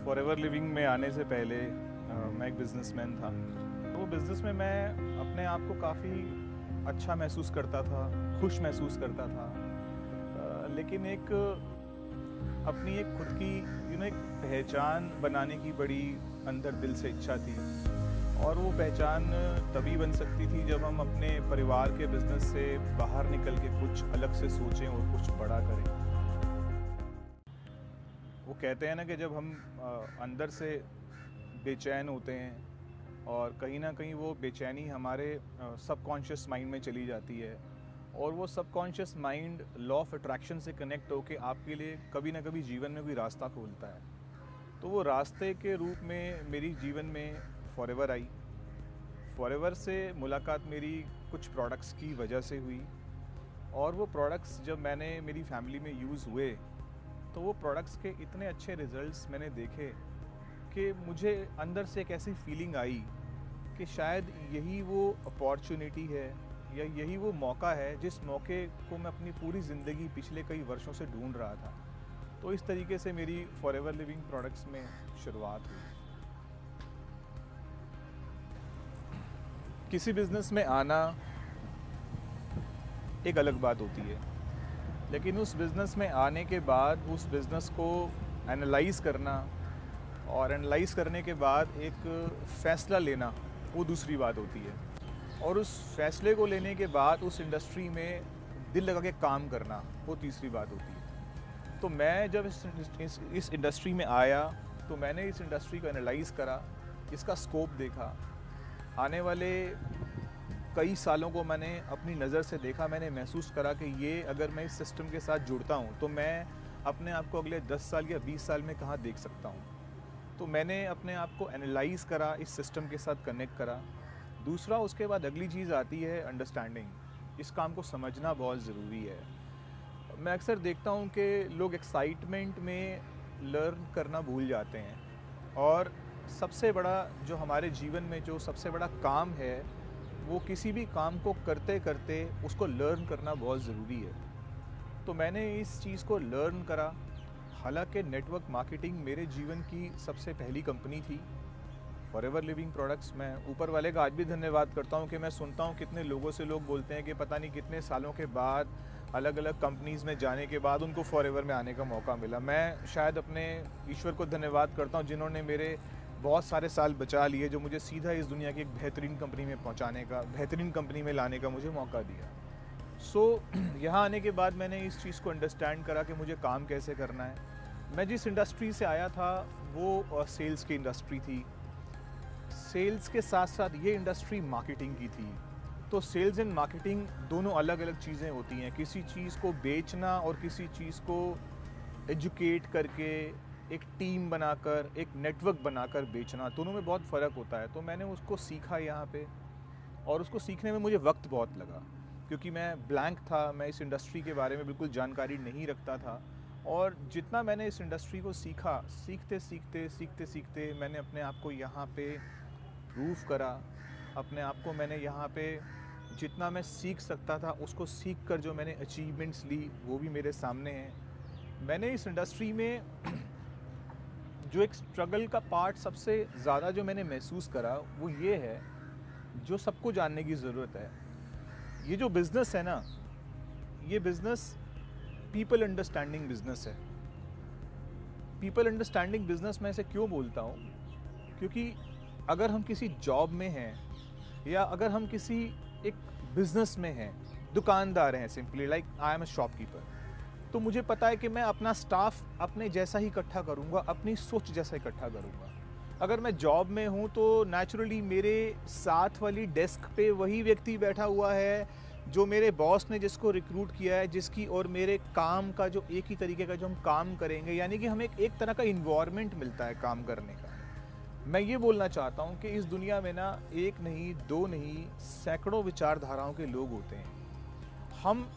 Forever living में आने से पहले मैं एक बिजनेसमैन था। तो बिज़नेस में मैं अपने आप को काफ़ी अच्छा महसूस करता था, खुश महसूस करता था। लेकिन एक अपनी एक खुद की एक पहचान बनाने की बड़ी अंदर दिल से इच्छा थी। और वो पहचान तभी बन सकती थी जब हम अपने परिवार के बिजनेस से बाहर निकल के कुछ अलग से सोचें और कुछ बड़ा करें। वो कहते हैं ना कि जब हम अंदर से बेचैन होते हैं और कहीं ना कहीं वो बेचैनी हमारे सबकॉन्शियस माइंड में चली जाती है और वो subconscious mind law of attraction से कनेक्ट होके आपके लिए कभी ना कभी जीवन में कोई रास्ता खोलता है। तो वो रास्ते के रूप में मेरी जीवन में फॉरएवर आई। फॉरएवर से मुलाकात मेरी कुछ प्रोडक्ट्स की वजह से हुई और वो प्रोडक्ट्स जब मैंने मेरी फैमिली में यूज़ हुए तो वो प्रोडक्ट्स के इतने अच्छे रिजल्ट्स मैंने देखे कि मुझे अंदर से एक ऐसी फीलिंग आई कि शायद यही वो अपॉर्चुनिटी है या यही वो मौका है जिस मौके को मैं अपनी पूरी ज़िंदगी पिछले कई वर्षों से ढूंढ रहा था। तो इस तरीके से मेरी फॉरएवर लिविंग प्रोडक्ट्स में शुरुआत हुई। किसी बिज़नेस में आना एक अलग बात होती है, लेकिन उस बिज़नेस में आने के बाद उस बिज़नेस को एनालाइज़ करना और एनालाइज़ करने के बाद एक फ़ैसला लेना वो दूसरी बात होती है। और उस फैसले को लेने के बाद उस इंडस्ट्री में दिल लगा के काम करना वो तीसरी बात होती है। तो मैं जब इस इंडस्ट्री में आया तो मैंने इस इंडस्ट्री को एनालाइज़ करा, इसका स्कोप देखा, आने वाले कई सालों को मैंने अपनी नज़र से देखा। मैंने महसूस करा कि ये अगर मैं इस सिस्टम के साथ जुड़ता हूँ तो मैं अपने आप को अगले 10 साल या 20 साल में कहाँ देख सकता हूँ। तो मैंने अपने आप को एनालाइज़ करा, इस सिस्टम के साथ कनेक्ट करा। दूसरा, उसके बाद अगली चीज़ आती है अंडरस्टैंडिंग। इस काम को समझना बहुत ज़रूरी है। मैं अक्सर देखता हूँ कि लोग एक्साइटमेंट में लर्न करना भूल जाते हैं और सबसे बड़ा जो हमारे जीवन में जो सबसे बड़ा काम है वो किसी भी काम को करते करते उसको लर्न करना बहुत ज़रूरी है। तो मैंने इस चीज़ को लर्न करा। हालांकि नेटवर्क मार्केटिंग मेरे जीवन की सबसे पहली कंपनी थी। फॉरएवर लिविंग प्रोडक्ट्स, मैं ऊपर वाले का आज भी धन्यवाद करता हूँ कि मैं सुनता हूँ कितने लोगों से लोग बोलते हैं कि पता नहीं कितने सालों के बाद अलग अलग कंपनीज़ में जाने के बाद उनको फॉरएवर में आने का मौका मिला। मैं शायद अपने ईश्वर को धन्यवाद करता हूँ जिन्होंने मेरे बहुत सारे साल बचा लिए, जो मुझे सीधा इस दुनिया की एक बेहतरीन कंपनी में पहुँचाने का, बेहतरीन कंपनी में लाने का मुझे मौका दिया। यहाँ आने के बाद मैंने इस चीज़ को अंडरस्टैंड करा कि मुझे काम कैसे करना है। मैं जिस इंडस्ट्री से आया था वो सेल्स की इंडस्ट्री थी। सेल्स के साथ साथ ये इंडस्ट्री मार्केटिंग की थी। तो सेल्स एंड मार्केटिंग दोनों अलग अलग चीज़ें होती हैं। किसी चीज़ को बेचना और किसी चीज़ को एजुकेट करके, एक टीम बनाकर, एक नेटवर्क बनाकर बेचना, दोनों में बहुत फ़र्क होता है। तो मैंने उसको सीखा यहाँ पे और उसको सीखने में मुझे वक्त बहुत लगा क्योंकि मैं ब्लैंक था। मैं इस इंडस्ट्री के बारे में बिल्कुल जानकारी नहीं रखता था और जितना मैंने इस इंडस्ट्री को सीखा, सीखते सीखते मैंने अपने आप को यहाँ पे प्रूव करा। अपने आप को मैंने यहाँ पे जितना मैं सीख सकता था उसको सीख कर जो मैंने अचीवमेंट्स ली वो भी मेरे सामने हैं। मैंने इस इंडस्ट्री में जो एक स्ट्रगल का पार्ट सबसे ज़्यादा जो मैंने महसूस करा वो ये है, जो सबको जानने की ज़रूरत है। ये जो बिज़नेस है ना, ये बिज़नेस पीपल अंडरस्टैंडिंग बिज़नेस है। पीपल अंडरस्टैंडिंग बिज़नेस मैं इसे क्यों बोलता हूँ, क्योंकि अगर हम किसी जॉब में हैं या अगर हम किसी एक बिज़नेस में हैं, दुकानदार हैं, simply like I am a shopkeeper, तो मुझे पता है कि मैं अपना स्टाफ अपने जैसा ही इकट्ठा करूँगा, अपनी सोच जैसा इकट्ठा करूँगा। अगर मैं जॉब में हूँ तो नेचुरली मेरे साथ वाली डेस्क पे वही व्यक्ति बैठा हुआ है जो मेरे बॉस ने जिसको रिक्रूट किया है, जिसकी और मेरे काम का जो एक ही तरीके का जो हम काम करेंगे, यानी कि हमें एक तरह का इन्वायरमेंट मिलता है काम करने का। मैं ये बोलना चाहता हूँ कि इस दुनिया में ना एक नहीं, दो नहीं, सैकड़ों विचारधाराओं के लोग होते हैं। हम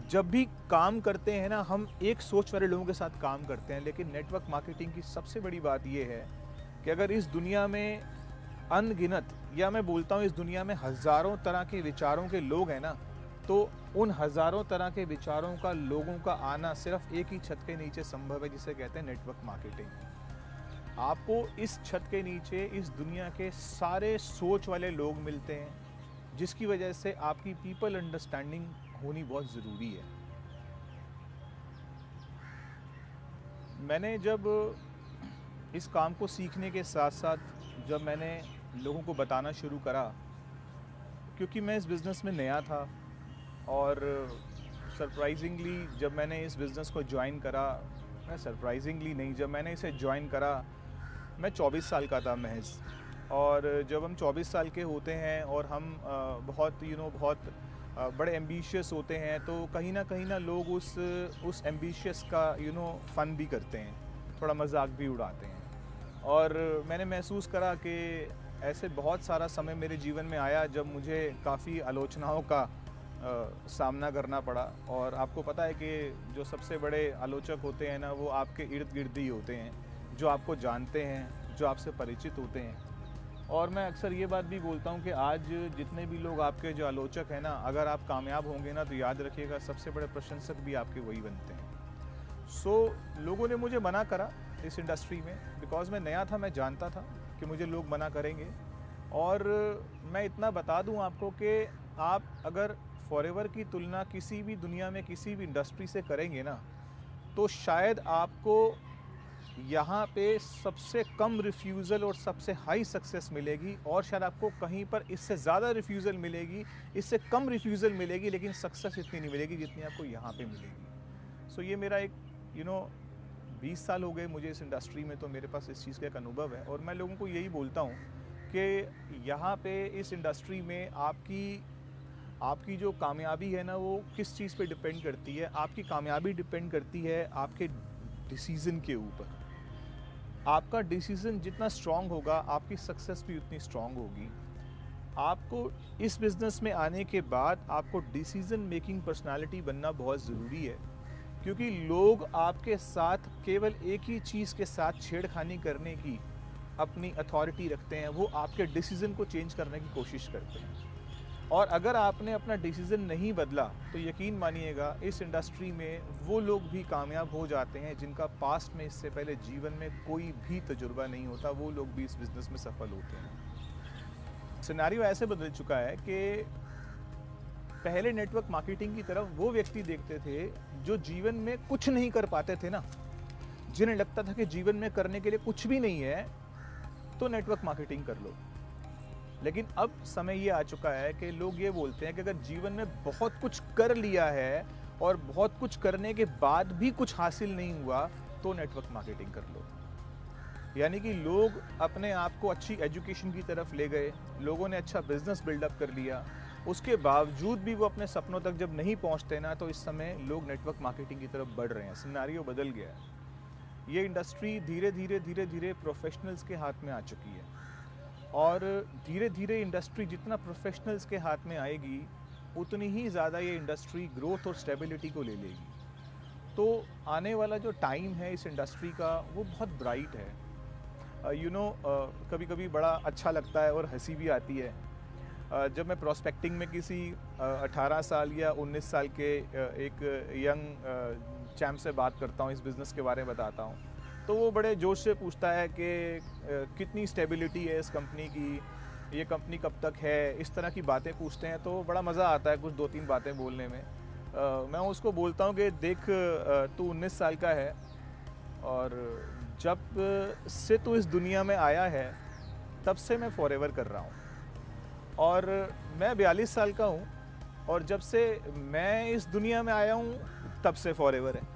जब भी काम करते हैं ना, हम एक सोच वाले लोगों के साथ काम करते हैं। लेकिन नेटवर्क मार्केटिंग की सबसे बड़ी बात ये है कि अगर इस दुनिया में अनगिनत, या मैं बोलता हूँ इस दुनिया में हज़ारों तरह के विचारों के लोग हैं ना, तो उन हज़ारों तरह के विचारों का लोगों का आना सिर्फ एक ही छत के नीचे संभव है, जिसे कहते हैं नेटवर्क मार्केटिंग। आपको इस छत के नीचे इस दुनिया के सारे सोच वाले लोग मिलते हैं, जिसकी वजह से आपकी पीपल अंडरस्टैंडिंग होनी बहुत ज़रूरी है। मैंने जब इस काम को सीखने के साथ साथ जब मैंने लोगों को बताना शुरू करा, क्योंकि मैं इस बिज़नेस में नया था और सरप्राइजिंगली जब मैंने इस बिज़नेस को ज्वाइन करा, मैं सरप्राइजिंगली नहीं, जब मैंने इसे ज्वाइन करा मैं 24 साल का था महज। और जब हम 24 साल के होते हैं और हम बहुत बहुत बड़े एम्बिशियस होते हैं, तो कहीं ना लोग उस एम्बिशियस का फ़न भी करते हैं, थोड़ा मजाक भी उड़ाते हैं। और मैंने महसूस करा कि ऐसे बहुत सारा समय मेरे जीवन में आया जब मुझे काफ़ी आलोचनाओं का सामना करना पड़ा। और आपको पता है कि जो सबसे बड़े आलोचक होते हैं ना, वो आपके इर्द गिर्द ही होते हैं, जो आपको जानते हैं, जो आपसे परिचित होते हैं। और मैं अक्सर ये बात भी बोलता हूँ कि आज जितने भी लोग आपके जो आलोचक हैं ना, अगर आप कामयाब होंगे ना, तो याद रखिएगा सबसे बड़े प्रशंसक भी आपके वही बनते हैं। लोगों ने मुझे मना करा इस इंडस्ट्री में, बिकॉज़ मैं नया था, मैं जानता था कि मुझे लोग मना करेंगे। और मैं इतना बता दूं आपको कि आप अगर फॉरएवर की तुलना किसी भी दुनिया में किसी भी इंडस्ट्री से करेंगे ना, तो शायद आपको यहाँ पे सबसे कम रिफ्यूज़ल और सबसे हाई सक्सेस मिलेगी, और शायद आपको कहीं पर इससे ज़्यादा रिफ्यूज़ल मिलेगी, इससे कम रिफ्यूज़ल मिलेगी, लेकिन सक्सेस इतनी नहीं मिलेगी जितनी आपको यहाँ पे मिलेगी। ये मेरा एक 20 साल हो गए मुझे इस इंडस्ट्री में, तो मेरे पास इस चीज़ का एक अनुभव है। और मैं लोगों को यही बोलता हूँ कि यहाँ पे इस इंडस्ट्री में आपकी जो कामयाबी है ना, वो किस चीज़ पे डिपेंड करती है। आपकी कामयाबी डिपेंड करती है आपके डिसीज़न के ऊपर। आपका डिसीज़न जितना स्ट्रॉन्ग होगा, आपकी सक्सेस भी उतनी स्ट्रॉन्ग होगी। आपको इस बिज़नेस में आने के बाद आपको डिसीज़न मेकिंग पर्सनालिटी बनना बहुत ज़रूरी है, क्योंकि लोग आपके साथ केवल एक ही चीज़ के साथ छेड़खानी करने की अपनी अथॉरिटी रखते हैं, वो आपके डिसीज़न को चेंज करने की कोशिश करते हैं। और अगर आपने अपना डिसीज़न नहीं बदला, तो यकीन मानिएगा इस इंडस्ट्री में वो लोग भी कामयाब हो जाते हैं जिनका पास्ट में इससे पहले जीवन में कोई भी तजुर्बा नहीं होता, वो लोग भी इस बिज़नेस में सफल होते हैं। सिनेरियो ऐसे बदल चुका है कि पहले नेटवर्क मार्केटिंग की तरफ वो व्यक्ति देखते थे जो जीवन में कुछ नहीं कर पाते थे ना, जिन्हें लगता था कि जीवन में करने के लिए कुछ भी नहीं है, तो नेटवर्क मार्केटिंग कर लो। लेकिन अब समय ये आ चुका है कि लोग ये बोलते हैं कि अगर जीवन में बहुत कुछ कर लिया है और बहुत कुछ करने के बाद भी कुछ हासिल नहीं हुआ, तो नेटवर्क मार्केटिंग कर लो। यानी कि लोग अपने आप को अच्छी एजुकेशन की तरफ ले गए, लोगों ने अच्छा बिजनेस बिल्डअप कर लिया, उसके बावजूद भी वो अपने सपनों तक जब नहीं पहुंचते ना, तो इस समय लोग नेटवर्क मार्केटिंग की तरफ बढ़ रहे हैं। सिनेरियो बदल गया है। ये इंडस्ट्री धीरे धीरे प्रोफेशनल्स के हाथ में आ चुकी है, और धीरे धीरे इंडस्ट्री जितना प्रोफेशनल्स के हाथ में आएगी, उतनी ही ज़्यादा ये इंडस्ट्री ग्रोथ और स्टेबिलिटी को ले लेगी। तो आने वाला जो टाइम है इस इंडस्ट्री का, वो बहुत ब्राइट है। कभी कभी बड़ा अच्छा लगता है और हंसी भी आती है जब मैं प्रोस्पेक्टिंग में किसी 18 साल या 19 साल के एक यंग चैम्प से बात करता हूँ, इस बिज़नेस के बारे में बताता हूँ, तो वो बड़े जोश से पूछता है कि कितनी स्टेबिलिटी है इस कंपनी की, ये कंपनी कब तक है, इस तरह की बातें पूछते हैं। तो बड़ा मज़ा आता है कुछ 2-3 बातें बोलने में। मैं उसको बोलता हूँ कि देख, तू 19 साल का है और जब से तू इस दुनिया में आया है तब से मैं फॉरएवर कर रहा हूँ, और मैं 42 साल का हूँ, और जब से मैं इस दुनिया में आया हूँ तब से फॉरएवर है।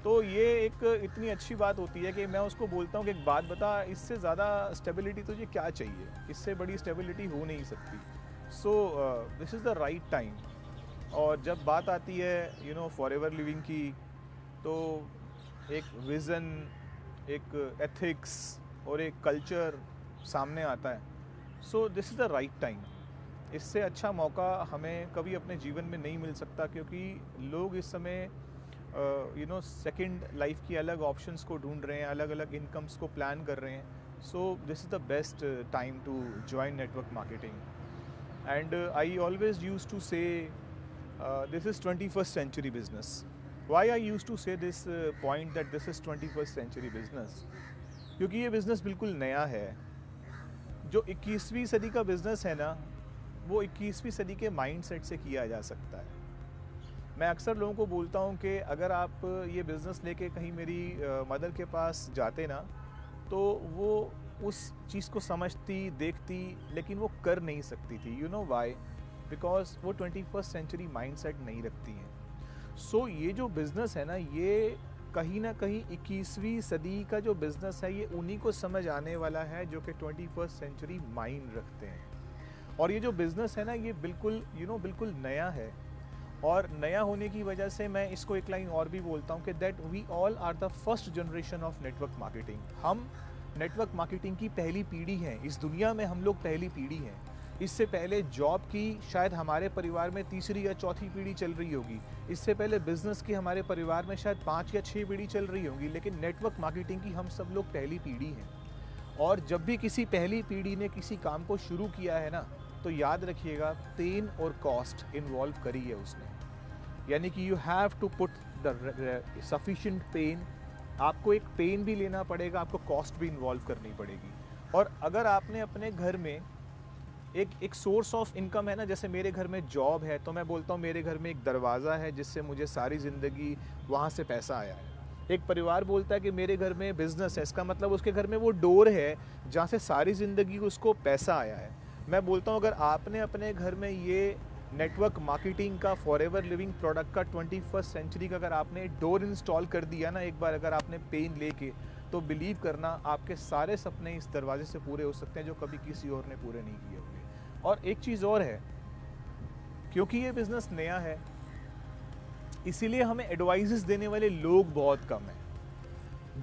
तो ये एक इतनी अच्छी बात होती है कि मैं उसको बोलता हूँ कि एक बात बता, इससे ज़्यादा स्टेबिलिटी तुझे क्या चाहिए, इससे बड़ी स्टेबिलिटी हो नहीं सकती। This is the right time. और जब बात आती है फॉरएवर लिविंग की, तो एक विज़न, एक एथिक्स और एक कल्चर सामने आता है। This is the right time. इससे अच्छा मौका हमें कभी अपने जीवन में नहीं मिल सकता, क्योंकि लोग इस समय सेकंड लाइफ की अलग ऑप्शंस को ढूंढ रहे हैं, अलग अलग इनकम्स को प्लान कर रहे हैं। This is the best time to join network marketing. And I always use to say this is 21st century business. Why I used to say this point that this is 21st century business? क्योंकि ये business बिल्कुल नया है। जो 21वीं सदी का business है ना, वो 21वीं सदी के माइंडसेट से किया जा सकता है। मैं अक्सर लोगों को बोलता हूँ कि अगर आप ये बिज़नेस लेके कहीं मेरी मदर के पास जाते ना, तो वो उस चीज़ को समझती, देखती, लेकिन वो कर नहीं सकती थी। You know why? बिकॉज वो 21st सेंचुरी माइंडसेट नहीं रखती हैं। सो ये जो बिज़नेस है ना, ये कहीं ना कहीं 21वीं सदी का जो बिज़नेस है, ये उन्हीं को समझ आने वाला है जो कि 21st सेंचुरी माइंड रखते हैं। और ये जो बिज़नेस है ना, ये बिल्कुल बिल्कुल नया है। और नया होने की वजह से मैं इसको एक लाइन और भी बोलता हूँ कि that we all are the first generation of network marketing. हम नेटवर्क मार्केटिंग की पहली पीढ़ी हैं। इस दुनिया में हम लोग पहली पीढ़ी हैं। इससे पहले जॉब की शायद हमारे परिवार में तीसरी या चौथी पीढ़ी चल रही होगी। इससे पहले बिजनेस की हमारे परिवार में शायद 5 या 6 पीढ़ी चल रही होगी, लेकिन नेटवर्क मार्केटिंग की हम सब लोग पहली पीढ़ी हैं। और जब भी किसी पहली पीढ़ी ने किसी काम को शुरू किया है ना, तो याद रखिएगा पेन और कॉस्ट इन्वॉल्व करी है उसने। यानी कि you have to put the sufficient pen. आपको एक पेन भी लेना पड़ेगा, आपको कॉस्ट भी इन्वॉल्व करनी पड़ेगी। और अगर आपने अपने घर में एक सोर्स ऑफ इनकम है ना, जैसे मेरे घर में जॉब है, तो मैं बोलता हूँ मेरे घर में एक दरवाज़ा है जिससे मुझे सारी ज़िंदगी वहाँ से पैसा आया है। एक परिवार बोलता है कि मेरे घर में बिज़नेस है, इसका मतलब उसके घर में वो डोर है जहाँ से सारी ज़िंदगी उसको पैसा आया है। मैं बोलता हूँ अगर आपने अपने घर में ये नेटवर्क मार्केटिंग का फॉरएवर लिविंग प्रोडक्ट का 21st सेंचुरी का अगर आपने डोर इंस्टॉल कर दिया ना एक बार, अगर आपने पेन लेके, तो बिलीव करना आपके सारे सपने इस दरवाजे से पूरे हो सकते हैं जो कभी किसी और ने पूरे नहीं किए होंगे। और एक चीज़ और है, क्योंकि ये बिज़नेस नया है, इसीलिए हमें एडवाइजेस देने वाले लोग बहुत कम हैं।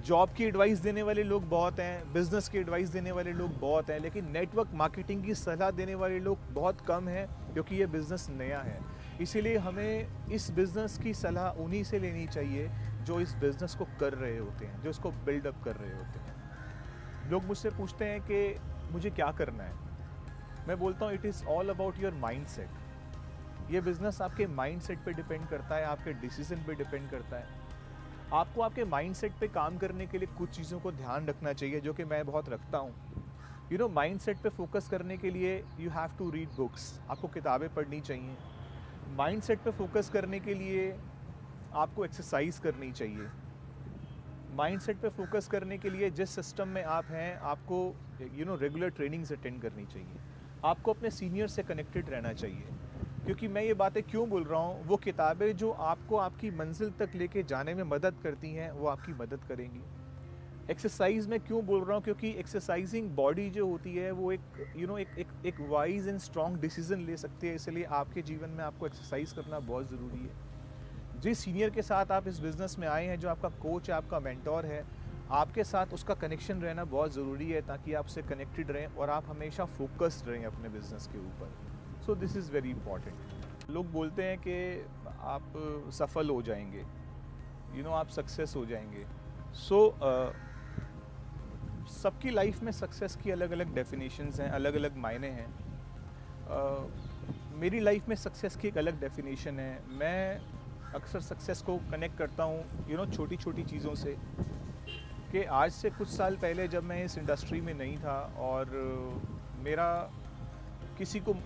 जॉब की एडवाइस देने वाले लोग बहुत हैं, बिज़नेस की एडवाइस देने वाले लोग बहुत हैं, लेकिन नेटवर्क मार्केटिंग की सलाह देने वाले लोग बहुत कम हैं, क्योंकि ये बिज़नेस नया है। इसीलिए हमें इस बिज़नेस की सलाह उन्हीं से लेनी चाहिए जो इस बिज़नेस को कर रहे होते हैं, जो इसको बिल्डअप कर रहे होते हैं। लोग मुझसे पूछते हैं कि मुझे क्या करना है। मैं बोलता हूँ it is all about your mindset. ये बिज़नेस आपके माइंडसेट पे डिपेंड करता है, आपके डिसीजन पे डिपेंड करता है। आपको आपके माइंडसेट पे काम करने के लिए कुछ चीज़ों को ध्यान रखना चाहिए, जो कि मैं बहुत रखता हूँ। माइंडसेट पे फोकस करने के लिए you have to read books, आपको किताबें पढ़नी चाहिए। माइंडसेट पे फोकस करने के लिए आपको एक्सरसाइज करनी चाहिए। माइंडसेट पे फोकस करने के लिए जिस सिस्टम में आप हैं, आपको रेगुलर ट्रेनिंग्स अटेंड करनी चाहिए। आपको अपने सीनियर से कनेक्टेड रहना चाहिए। क्योंकि मैं ये बातें क्यों बोल रहा हूँ, वो किताबें जो आपको आपकी मंजिल तक लेके जाने में मदद करती हैं, वो आपकी मदद करेंगी। एक्सरसाइज में क्यों बोल रहा हूँ, क्योंकि एक्सरसाइजिंग बॉडी जो होती है वो एक वाइज एंड स्ट्रॉन्ग डिसीजन ले सकती है। इसलिए आपके जीवन में आपको एक्सरसाइज करना बहुत ज़रूरी है। जिस सीनियर के साथ आप इस बिज़नेस में आए हैं, जो आपका कोच है, आपका मेंटोर है, आपके साथ उसका कनेक्शन रहना बहुत ज़रूरी है, ताकि आप उससे कनेक्टेड रहें और आप हमेशा फोकस्ड रहें अपने बिज़नेस के ऊपर। So this is very important. लोग बोलते हैं कि आप सफल हो जाएंगे, आप सक्सेस हो जाएंगे। सबकी लाइफ में सक्सेस की अलग अलग डेफिनेशंस हैं, अलग अलग मायने हैं। मेरी लाइफ में सक्सेस की एक अलग डेफिनेशन है। मैं अक्सर सक्सेस को कनेक्ट करता हूँ छोटी छोटी चीज़ों से। कि आज से कुछ साल पहले जब मैं इस इंडस्ट्री में नहीं था और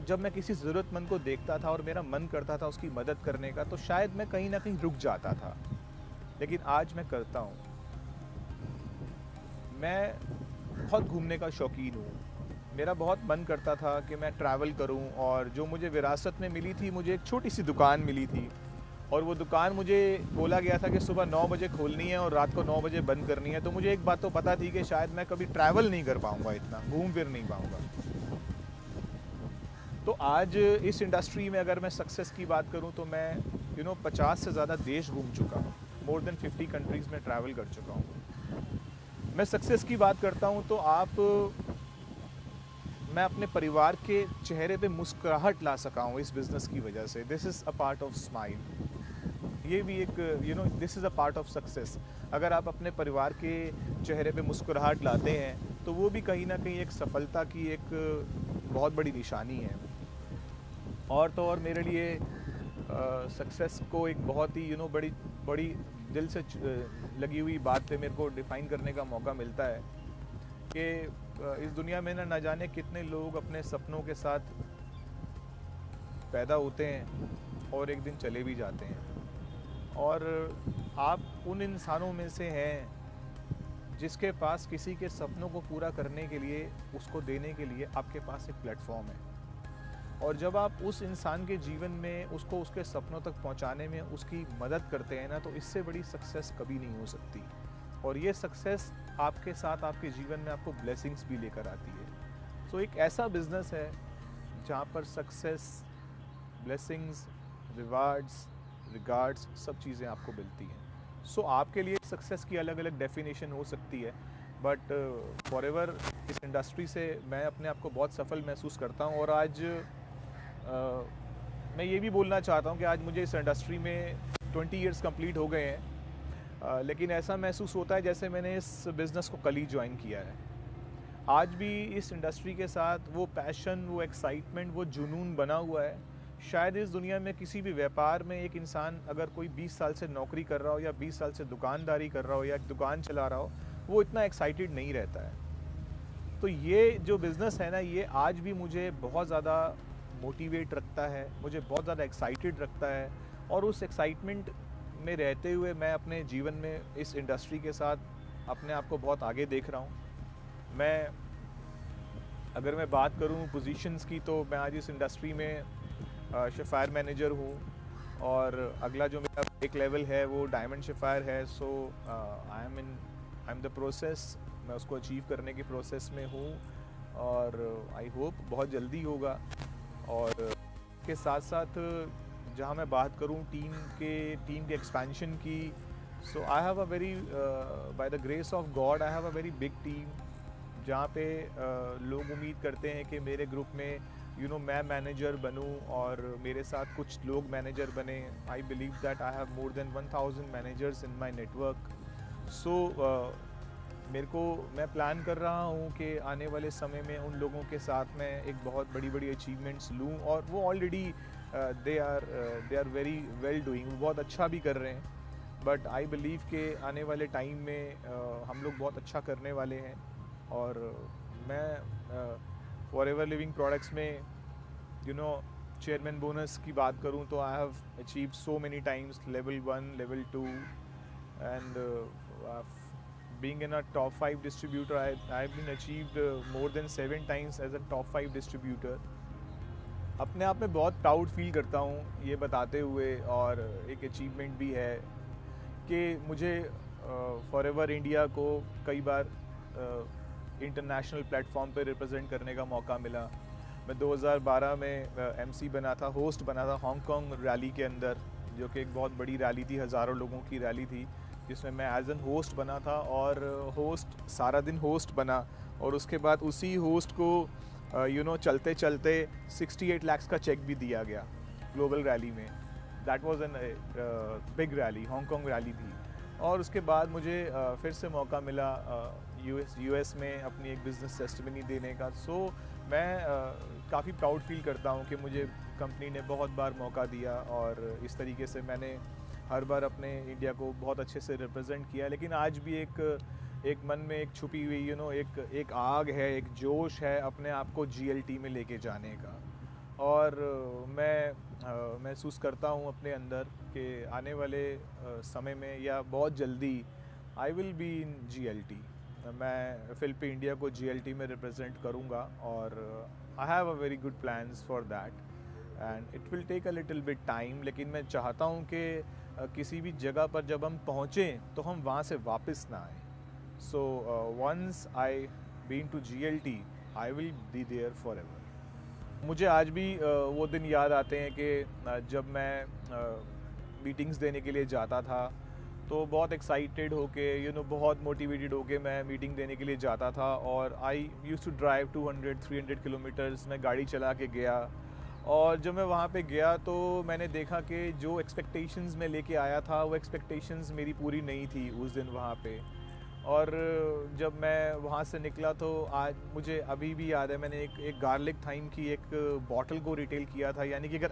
जब मैं किसी ज़रूरतमंद को देखता था और मेरा मन करता था उसकी मदद करने का, तो शायद मैं कहीं ना कहीं रुक जाता था, लेकिन आज मैं करता हूँ। मैं बहुत घूमने का शौकीन हूँ। मेरा बहुत मन करता था कि मैं ट्रैवल करूँ, और जो मुझे विरासत में मिली थी, मुझे एक छोटी सी दुकान मिली थी, और वो दुकान मुझे बोला गया था कि सुबह 9 बजे खोलनी है और रात को 9 बजे बंद करनी है। तो मुझे एक बात तो पता थी कि शायद मैं कभी ट्रैवल नहीं कर पाऊँगा, इतना घूम फिर नहीं पाऊँगा। तो आज इस इंडस्ट्री में अगर मैं सक्सेस की बात करूं, तो मैं 50 से ज़्यादा देश घूम चुका हूं, मोर देन 50 कंट्रीज़ में ट्रैवल कर चुका हूं। मैं सक्सेस की बात करता हूं तो मैं अपने परिवार के चेहरे पे मुस्कुराहट ला सका हूं इस बिज़नेस की वजह से। This is a part of smile. ये भी एक this is a part of success. अगर आप अपने परिवार के चेहरे पे मुस्कुराहट लाते हैं, तो वो भी कहीं ना कहीं एक सफलता की एक बहुत बड़ी निशानी है। और तो और मेरे लिए सक्सेस को एक बहुत ही बड़ी दिल से लगी हुई बात पे मेरे को डिफ़ाइन करने का मौका मिलता है। कि इस दुनिया में ना जाने कितने लोग अपने सपनों के साथ पैदा होते हैं और एक दिन चले भी जाते हैं, और आप उन इंसानों में से हैं जिसके पास किसी के सपनों को पूरा करने के लिए, उसको देने के लिए आपके पास एक प्लेटफॉर्म है। और जब आप उस इंसान के जीवन में उसको उसके सपनों तक पहुंचाने में उसकी मदद करते हैं ना, तो इससे बड़ी सक्सेस कभी नहीं हो सकती। और ये सक्सेस आपके साथ आपके जीवन में आपको ब्लेसिंग्स भी लेकर आती है। सो एक ऐसा बिजनेस है जहाँ पर सक्सेस, ब्लेसिंग्स, रिवार्ड्स, रिगार्ड्स, सब चीज़ें आपको मिलती हैं। सो आपके लिए सक्सेस की अलग अलग डेफिनेशन हो सकती है, बट फॉरएवर इस इंडस्ट्री से मैं अपने आप को बहुत सफल महसूस करता हूँ। और आज मैं ये भी बोलना चाहता हूँ कि आज मुझे इस इंडस्ट्री में 20 इयर्स कंप्लीट हो गए हैं, लेकिन ऐसा महसूस होता है जैसे मैंने इस बिज़नेस को कल ही ज्वाइन किया है। आज भी इस इंडस्ट्री के साथ वो पैशन, वो एक्साइटमेंट, वो जुनून बना हुआ है। शायद इस दुनिया में किसी भी व्यापार में एक इंसान अगर कोई 20 साल से नौकरी कर रहा हो या 20 साल से दुकानदारी कर रहा हो या एक दुकान चला रहा हो, वो इतना एक्साइटेड नहीं रहता है। तो ये जो बिज़नेस है ना, ये आज भी मुझे बहुत ज़्यादा मोटिवेट रखता है, मुझे बहुत ज़्यादा एक्साइटेड रखता है। और उस एक्साइटमेंट में रहते हुए मैं अपने जीवन में इस इंडस्ट्री के साथ अपने आप को बहुत आगे देख रहा हूँ। अगर मैं बात करूँ पोजीशंस की, तो मैं आज इस इंडस्ट्री में शेफ़ायर मैनेजर हूँ, और अगला जो मेरा एक लेवल है वो डायमंड शेफ़ायर है। सो आई एम द प्रोसेस, मैं उसको अचीव करने की प्रोसेस में हूँ, और आई होप बहुत जल्दी होगा। और के साथ साथ जहाँ मैं बात करूँ टीम के एक्सपेंशन की, so I have a very, by the grace of God, I have a very big team, जहाँ पे लोग उम्मीद करते हैं कि मेरे ग्रुप में मैं मैनेजर बनूं और मेरे साथ कुछ लोग मैनेजर बने। I believe that I have more than 1000 managers in my network. So मैं प्लान कर रहा हूँ कि आने वाले समय में उन लोगों के साथ मैं एक बहुत बड़ी अचीवमेंट्स लूँ, और वो already they are very well doing, वो बहुत अच्छा भी कर रहे हैं। बट आई बिलीव कि आने वाले टाइम में हम लोग बहुत अच्छा करने वाले हैं। और मैं फॉरएवर लिविंग प्रोडक्ट्स में चेयरमैन बोनस की बात करूं तो I have achieved so many times level 1, level 2, and being in a top 5 distributor, I've been achieved more than 7 times as a top 5 distributor. अपने आप में बहुत प्राउड फील करता हूँ ये बताते हुए, और एक अचीवमेंट भी है कि मुझे फॉरएवर इंडिया को कई बार इंटरनेशनल प्लेटफॉर्म पे रिप्रेजेंट करने का मौका मिला। मैं 2012 में एमसी बना था, होस्ट बना था हांगकांग रैली के अंदर, जो कि एक बहुत बड़ी रैली थी, हज़ारों लोगों की रैली थी, जिसमें मैं एज एन होस्ट बना था। और होस्ट सारा दिन होस्ट बना, और उसके बाद उसी होस्ट को चलते चलते 68 लाख का चेक भी दिया गया ग्लोबल रैली में। That was an big rally, Hong Kong rally थी। और उसके बाद मुझे फिर से मौका मिला यूएस में अपनी एक बिज़नेस टेस्टिमनी देने का। सो मैं काफ़ी प्राउड फील करता हूँ कि मुझे कंपनी ने बहुत बार मौका दिया, और इस तरीके से मैंने हर बार अपने इंडिया को बहुत अच्छे से रिप्रेजेंट किया। लेकिन आज भी एक मन में एक छुपी हुई एक आग है, एक जोश है अपने आप को जीएलटी में लेके जाने का। और मैं महसूस करता हूँ अपने अंदर कि आने वाले समय में या बहुत जल्दी I will be in GLT. मैं फिलिपी इंडिया को जीएलटी में रिप्रेजेंट करूँगा, और I have a very good plans for that, and it will take a little bit time. लेकिन मैं चाहता हूँ कि किसी भी जगह पर जब हम पहुँचें तो हम वहाँ से वापस ना आएँ। So once I been to GLT, I will be there for ever. मुझे आज भी वो दिन याद आते हैं कि जब मैं मीटिंग्स देने के लिए जाता था, तो बहुत एक्साइटेड होके बहुत मोटिवेटेड होके मैं मीटिंग देने के लिए जाता था। और आई यूज़ टू ड्राइव 200-300 किलोमीटर्स, मैं गाड़ी चला के गया। और जब मैं वहाँ पे गया तो मैंने देखा कि जो एक्सपेक्टेशंस मैं लेके आया था, वो एक्सपेक्टेशंस मेरी पूरी नहीं थी उस दिन वहाँ पे। और जब मैं वहाँ से निकला तो आज मुझे अभी भी याद है, मैंने एक गार्लिक थाइम की एक बॉटल को रिटेल किया था। यानी कि अगर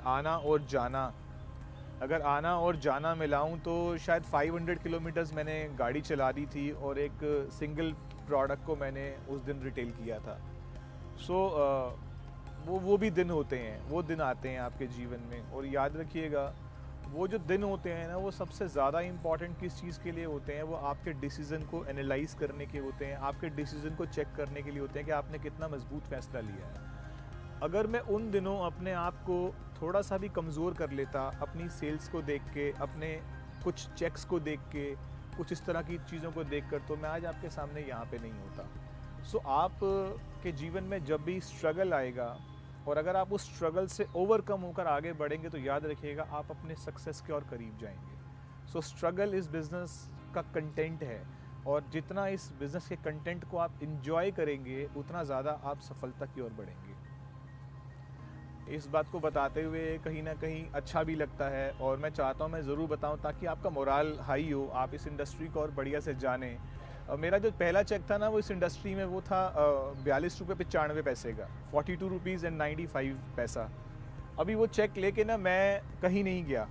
आना और जाना मिलाऊं तो शायद 500 किलोमीटर्स मैंने गाड़ी चला दी थी, और एक सिंगल प्रोडक्ट को मैंने उस दिन रिटेल किया था। सो वो भी दिन होते हैं, वो दिन आते हैं आपके जीवन में। और याद रखिएगा, वो जो दिन होते हैं ना, वो सबसे ज़्यादा इम्पॉर्टेंट किस चीज़ के लिए होते हैं? वो आपके डिसीज़न को एनालाइज करने के होते हैं, आपके डिसीज़न को चेक करने के लिए होते हैं कि आपने कितना मजबूत फैसला लिया है। अगर मैं उन दिनों अपने आप को थोड़ा सा भी कमज़ोर कर लेता, अपनी सेल्स को देख के, अपने कुछ चेक्स को देख के, कुछ इस तरह की चीज़ों को देख कर, तो मैं आज आपके सामने यहाँ पे नहीं होता। सो आप के जीवन में जब भी स्ट्रगल आएगा, और अगर आप उस स्ट्रगल से ओवरकम होकर आगे बढ़ेंगे, तो याद रखिएगा आप अपने सक्सेस के और करीब जाएंगे। सो स्ट्रगल इस बिज़नेस का कंटेंट है, और जितना इस बिज़नेस के कंटेंट को आप इंजॉय करेंगे, उतना ज़्यादा आप सफलता की ओर बढ़ेंगे। इस बात को बताते हुए कहीं ना कहीं अच्छा भी लगता है, और मैं चाहता हूँ मैं ज़रूर बताऊँ ताकि आपका मोराल हाई हो, आप इस इंडस्ट्री को और बढ़िया से जानें। मेरा जो पहला चेक था ना, वो इस इंडस्ट्री में वो था 42 रुपये 95 पैसे का, 42 रुपीज़ एंड 95 पैसा। अभी वो चेक लेके ना मैं कहीं नहीं गया,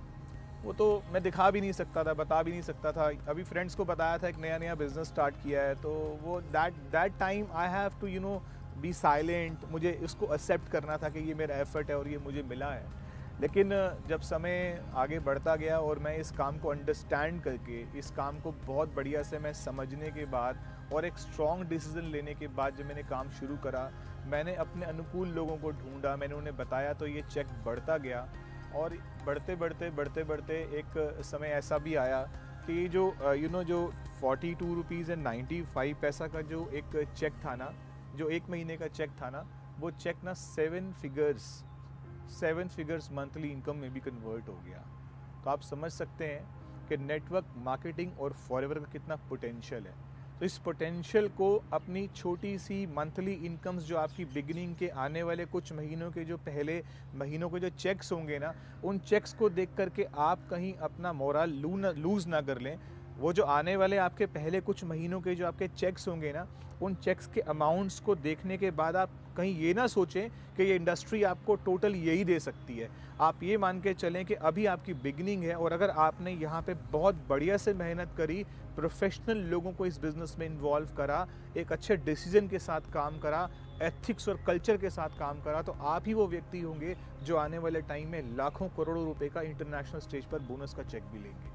वो तो मैं दिखा भी नहीं सकता था, बता भी नहीं सकता था। अभी फ्रेंड्स को बताया था एक नया नया बिज़नेस स्टार्ट किया है, तो वो that time I have to be silent. मुझे इसको एक्सेप्ट करना था कि ये मेरा एफर्ट है और ये मुझे मिला है। लेकिन जब समय आगे बढ़ता गया और मैं इस काम को अंडरस्टैंड करके, इस काम को बहुत बढ़िया से मैं समझने के बाद और एक स्ट्रॉन्ग डिसीज़न लेने के बाद जब मैंने काम शुरू करा, मैंने अपने अनुकूल लोगों को ढूंढा, मैंने उन्हें बताया, तो ये चेक बढ़ता गया। और बढ़ते बढ़ते एक समय ऐसा भी आया कि जो जो 42 रुपीज़ एंड 95 पैसा का जो एक चेक था ना, जो एक महीने का चेक था ना, वो चेक ना 7 फिगर्स मंथली इनकम में भी कन्वर्ट हो गया। तो आप समझ सकते हैं कि नेटवर्क मार्केटिंग और फॉरएवर का कितना पोटेंशियल है। तो इस पोटेंशियल को अपनी छोटी सी मंथली इनकम्स, जो आपकी बिगिनिंग के आने वाले कुछ महीनों के, जो पहले महीनों के जो चेक्स होंगे ना, उन चेक्स को देख करके आप कहीं अपना मोरल लूज़ ना कर लें। वो जो आने वाले आपके पहले कुछ महीनों के जो आपके चेक्स होंगे ना, उन चेक्स के अमाउंट्स को देखने के बाद आप कहीं ये ना सोचें कि ये इंडस्ट्री आपको टोटल यही दे सकती है। आप ये मान के चलें कि अभी आपकी बिगिनिंग है, और अगर आपने यहाँ पे बहुत बढ़िया से मेहनत करी, प्रोफेशनल लोगों को इस बिज़नेस में इन्वॉल्व करा, एक अच्छे डिसीजन के साथ काम करा, एथिक्स और कल्चर के साथ काम करा, तो आप ही वो व्यक्ति होंगे जो आने वाले टाइम में लाखों करोड़ों रुपए का इंटरनेशनल स्टेज पर बोनस का चेक भी लेंगे।